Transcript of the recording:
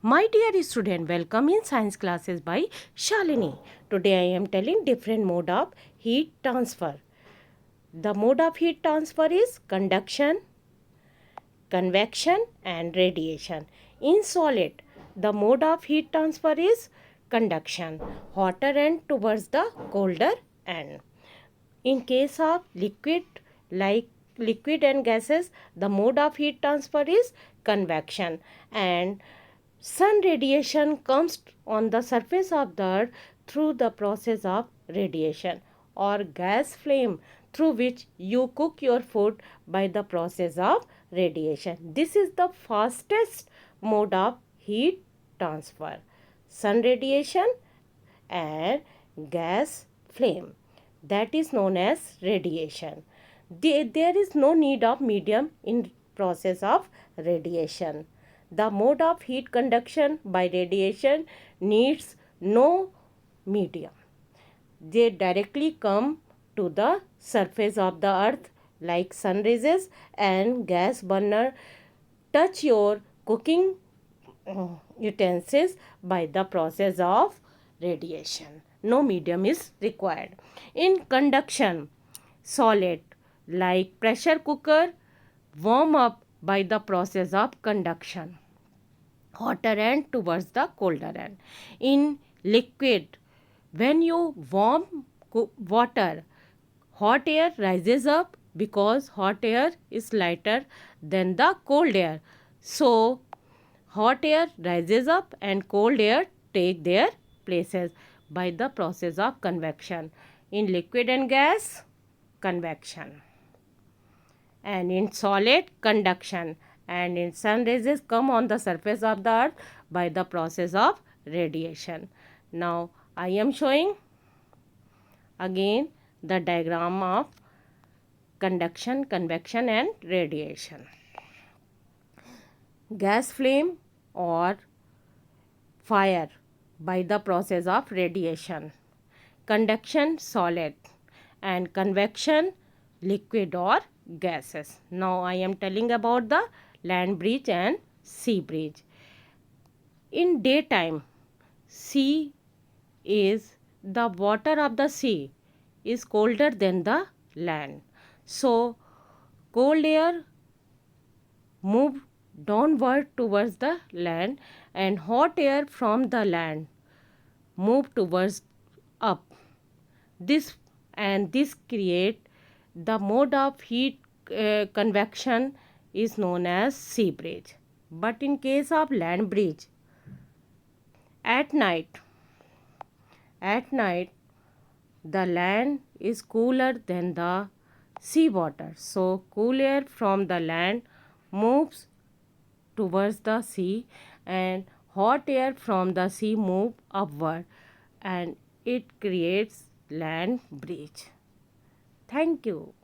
My dear student, welcome in science classes by Shalini. Today I am telling different mode of heat transfer. The mode of heat transfer is conduction, convection and radiation. In solid, the mode of heat transfer is conduction, hotter end towards the colder end. In case of liquid, like liquid and gases, the mode of heat transfer is convection, and sun radiation comes on the surface of the earth through the process of radiation, or gas flame through which you cook your food by the process of radiation. This is the fastest mode of heat transfer, sun radiation and gas flame, that is known as radiation. There is no need of medium in process of radiation. The mode of heat conduction by radiation needs no medium. They directly come to the surface of the earth like sun rays, and gas burner touch your cooking utensils by the process of radiation. No medium is required. In conduction, solid like pressure cooker warm up by the process of conduction, hotter end towards the colder end. In liquid, when you warm water, hot air rises up because hot air is lighter than the cold air. So, hot air rises up and cold air take their places by the process of convection. In liquid and gas, convection, and in solid, conduction, and in sun rays come on the surface of the earth by the process of radiation. Now I am showing again the diagram of conduction, convection and radiation. Gas flame or fire by the process of radiation, conduction solid, and convection liquid or gases. Now I am telling about the land bridge and sea bridge. In daytime, sea is the water of the sea is colder than the land. So cold air move downward towards the land, and hot air from the land move towards up. This create the mode of heat convection is known as sea bridge. But in case of land bridge, at night the land is cooler than the sea water, so cool air from the land moves towards the sea, and hot air from the sea move upward, and it creates land bridge. Thank you.